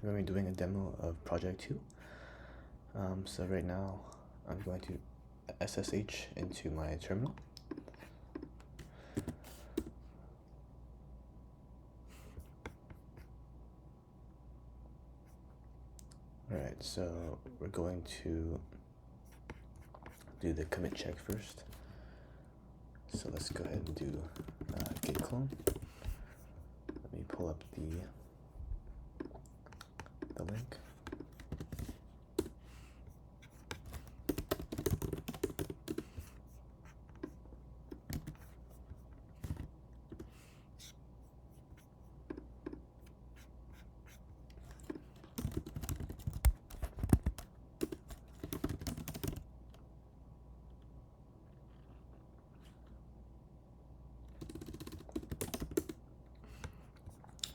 We're going to be doing a demo of Project 2. So right now, I'm going to SSH into my terminal. Alright, so we're going to do the commit check first. So let's go ahead and do git clone. Let me pull up the link.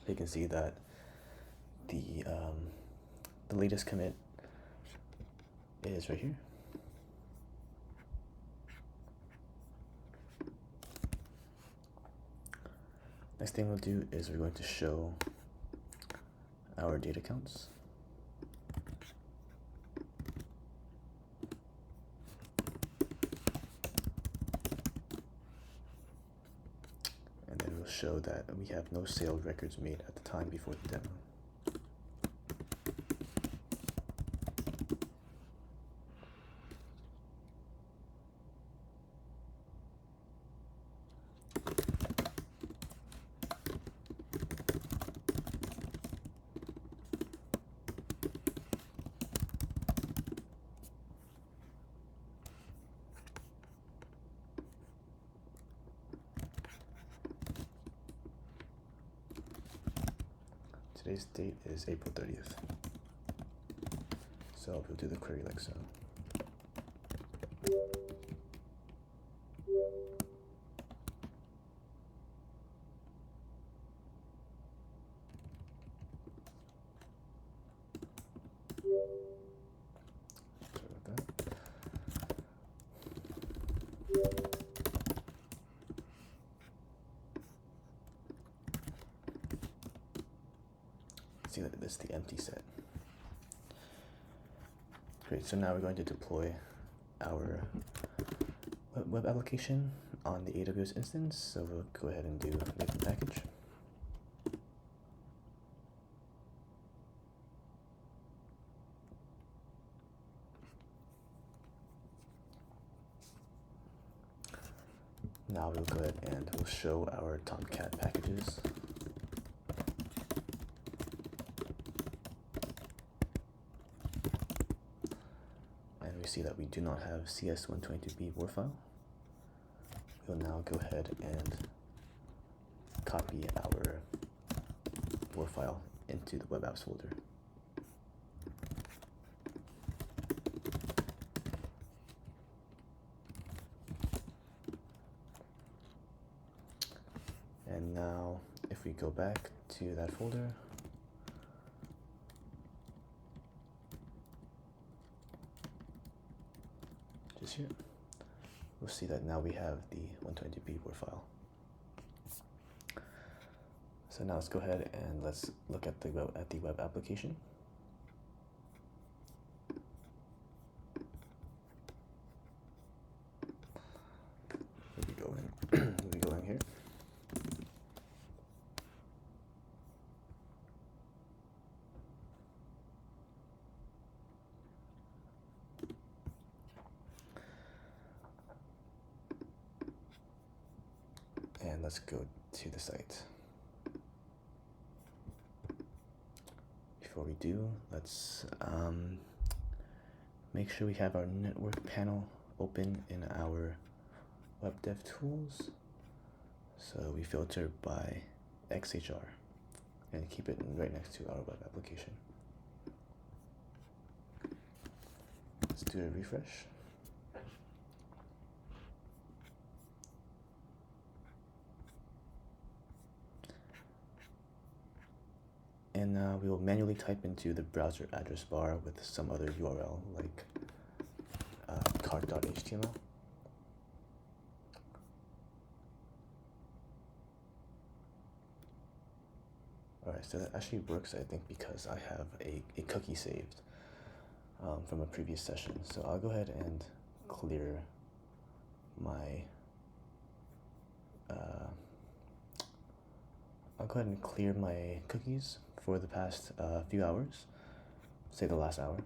You can see that the latest commit is right here. Next thing we'll do is we're going to show our data counts. And then we'll show that we have no sale records made at the time before the demo. Today's date is April 30th. So we'll do the query like so. Sorry about that. See that this is the empty set. Great, so now we're going to deploy our web application on the AWS instance. So we'll go ahead and do make a package. Now we'll go ahead and we'll show our Tomcat packages. We see that we do not have CS122B WAR file. We'll now go ahead and copy our WAR file into the web apps folder. And now if we go back to that folder, here, we'll see that now we have the 120B WAR file. So now let's go ahead and let's look at the web application. We'll be going here. And let's go to the site. Before we do, let's make sure we have our network panel open in our web dev tools. So we filter by XHR and keep it right next to our web application. Let's do a refresh. And we will manually type into the browser address bar with some other URL like cart.html. Alright, so that actually works, I think, because I have a cookie saved from a previous session. So I'll go ahead and clear my cookies for the past few hours, say the last hour.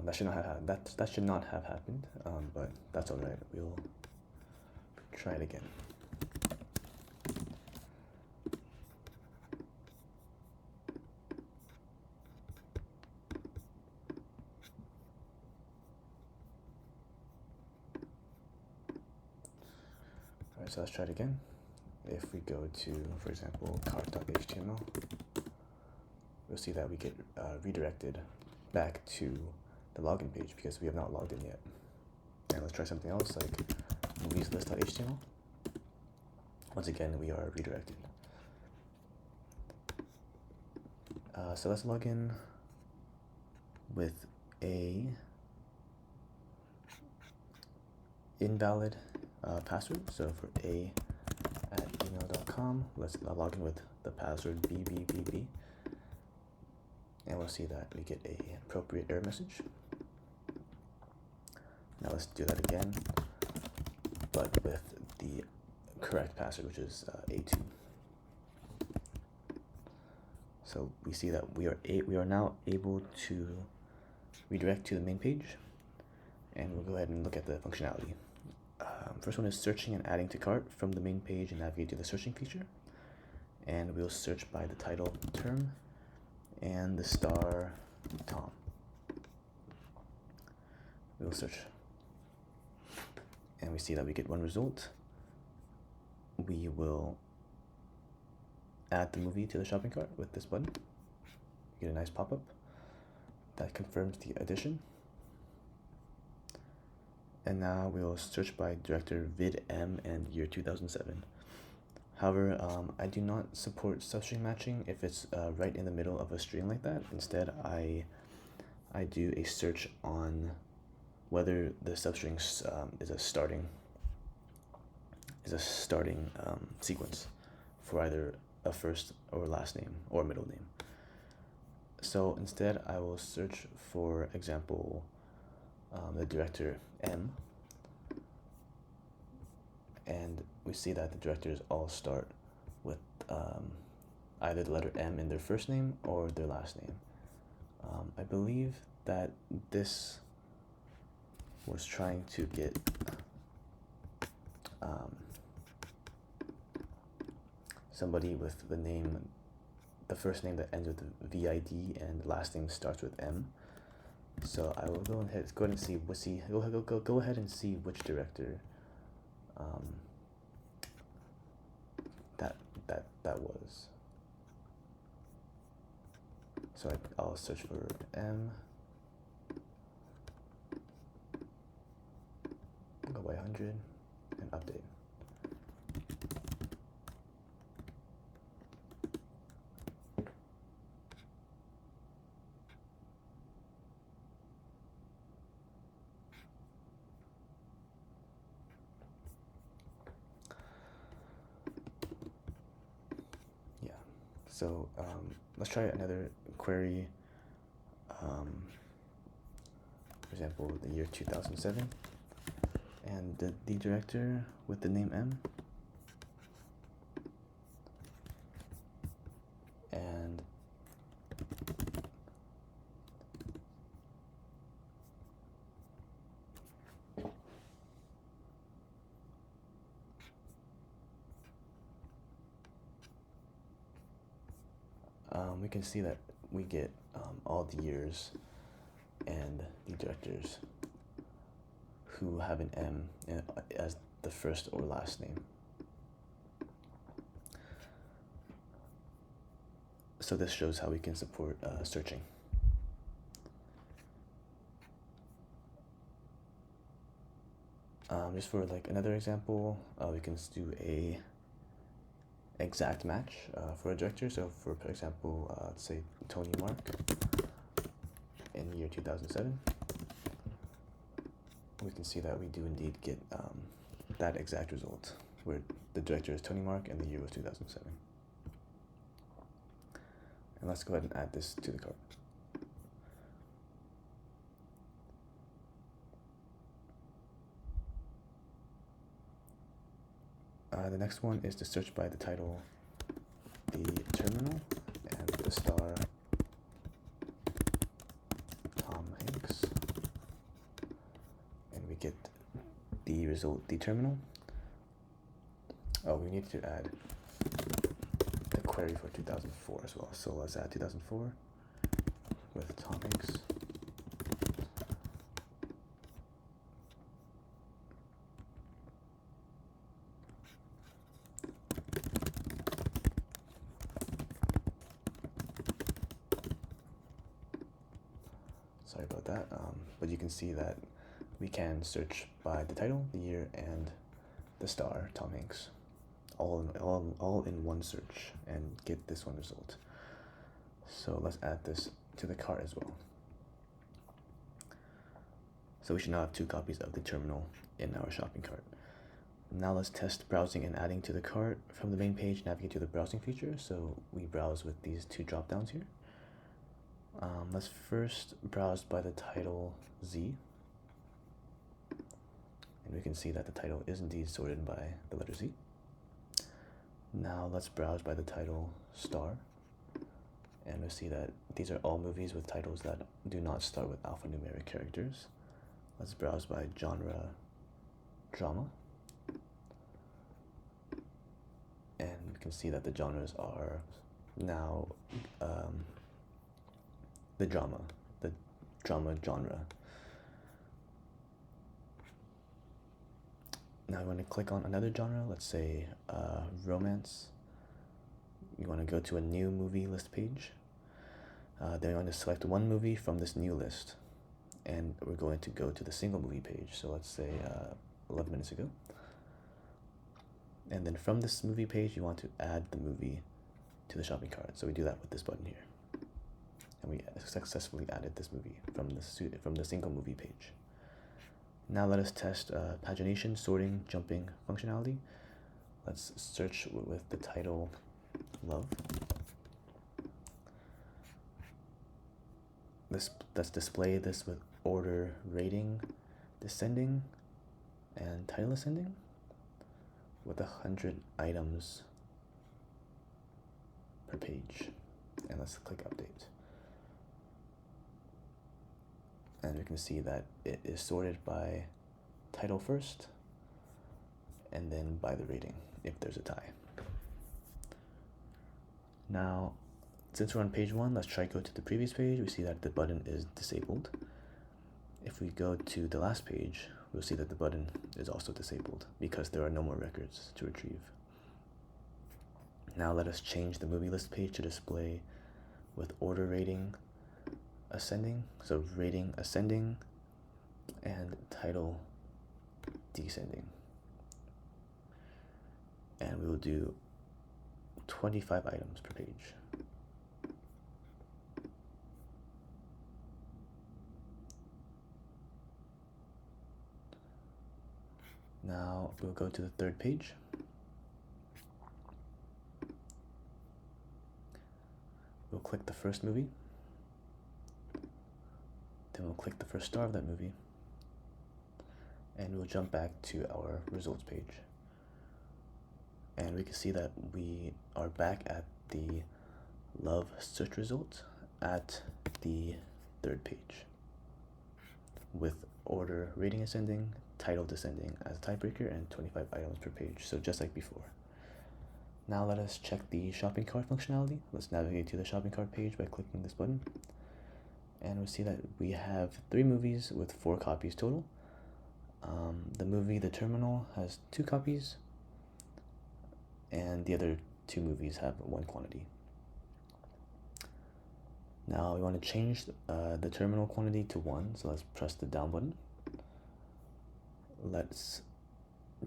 That should not have happened, but that's all right. We'll try it again. All right, so let's try it again. If we go to, for example, cart.html, we'll see that we get redirected back to the login page because we have not logged in yet. And let's try something else like movieslist.html. Once again, we are redirected. So let's log in with a invalid password. So for a@gmail.com, let's log in with the password bbbb. And we'll see that we get a appropriate error message. Now let's do that again, but with the correct password, which is A2. So we see that we are now able to redirect to the main page, and we'll go ahead and look at the functionality. First one is searching and adding to cart from the main page and navigate to the searching feature. And we'll search by the title term and the star Tom. We'll search, and we see that we get one result. We will add the movie to the shopping cart with this button. You get a nice pop-up that confirms the addition. And now we'll search by director vidm and year 2007. However, I do not support substring matching if it's right in the middle of a string like that. Instead, I do a search on whether the substring is a starting sequence for either a first or last name or middle name. So instead, I will search, for example, the director M, and we see that the directors all start with either the letter M in their first name or their last name. I believe that this was trying to get somebody with the name, the first name that ends with VID and the last name starts with M. So I will go ahead and see go ahead and see which director that was. So I'll search for M, go by 100 and update. So let's try another query. For example, the year 2007, and the director with the name M, and we can see that we get all the years and the directors who have an M as the first or last name. So this shows how we can support searching. Just for like another example, we can do a exact match for a director. So for example, let's say Tony Mark in the year 2007. We can see that we do indeed get that exact result, where the director is Tony Mark, and the year was 2007. And let's go ahead and add this to the cart. The next one is to search by the title, The Terminal, and the star, Tom Hanks. And we get the result, The Terminal. Oh, we need to add the query for 2004 as well. So let's add 2004 with Tom Hanks. Sorry about that, but you can see that we can search by the title, the year, and the star, Tom Hanks, all in one search, and get this one result. So let's add this to the cart as well. So we should now have 2 copies of the terminal in our shopping cart. Now let's test browsing and adding to the cart. From the main page, navigate to the browsing feature. So we browse with these 2 drop downs here. Let's first browse by the title Z, and we can see that the title is indeed sorted by the letter Z. Now let's browse by the title star, and we'll see that these are all movies with titles that do not start with alphanumeric characters. Let's browse by genre drama, and we can see that the genres are now the drama genre. Now I want to click on another genre, let's say romance. You want to go to a new movie list page. Then you want to select one movie from this new list, and we're going to go to the single movie page. So let's say 11 minutes ago. And then from this movie page, you want to add the movie to the shopping cart. So we do that with this button here. And we successfully added this movie from the single movie page. Now let us test pagination, sorting, jumping functionality. Let's search with the title Love. Let's display this with order rating descending and title ascending with 100 items per page. And let's click update. And we can see that it is sorted by title first, and then by the rating if there's a tie. Now, since we're on page 1, let's try go to the previous page. We see that the button is disabled. If we go to the last page, we'll see that the button is also disabled because there are no more records to retrieve. Now let us change the movie list page to display with order rating ascending, so rating ascending and title descending. And we will do 25 items per page. Now we'll go to the third page. We'll click the first movie. Then we'll click the first star of that movie. And we'll jump back to our results page. And we can see that we are back at the Love search result at the third page, with order rating ascending, title descending as a tiebreaker, and 25 items per page, so just like before. Now let us check the shopping cart functionality. Let's navigate to the shopping cart page by clicking this button. And we'll see that we have 3 movies with 4 copies total. The movie The Terminal has 2 copies, and the other 2 movies have 1 quantity. Now we want to change the terminal quantity to 1, so let's press the down button. Let's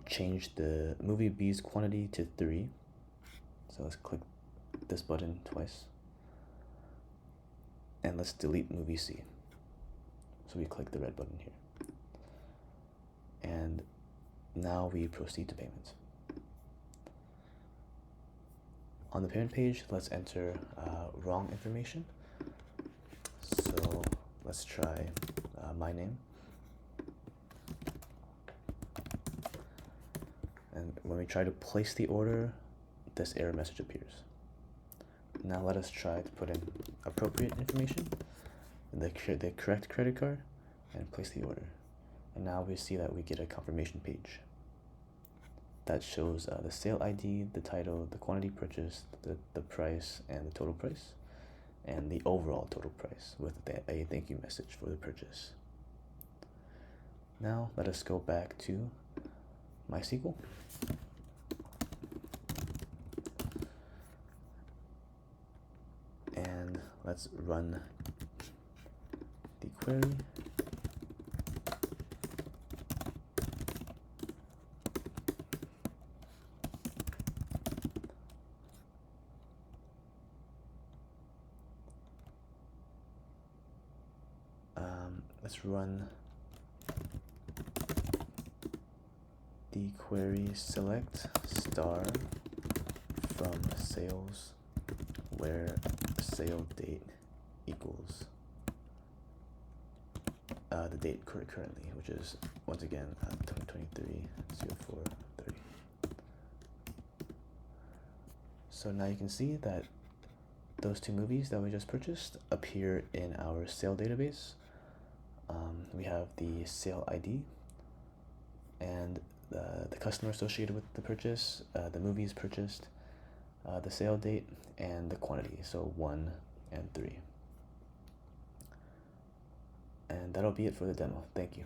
change the movie B's quantity to 3, so let's click this button twice. And let's delete movie C, so we click the red button here. And now we proceed to payment. On the payment page, let's enter wrong information. So let's try my name. And when we try to place the order, this error message appears. Now let us try to put in appropriate information, the correct credit card, and place the order. And now we see that we get a confirmation page that shows the sale ID, the title, the quantity purchased, the price, and the total price, and the overall total price with a thank you message for the purchase. Now let us go back to MySQL. And let's run the query. Let's run the query select star from sales where sale date equals the date currently, which is once again 2023-04-30. So now you can see that those two movies that we just purchased appear in our sale database. We have the sale ID and the customer associated with the purchase, the movies purchased, the sale date, and the quantity, so 1 and 3. And that'll be it for the demo. Thank you.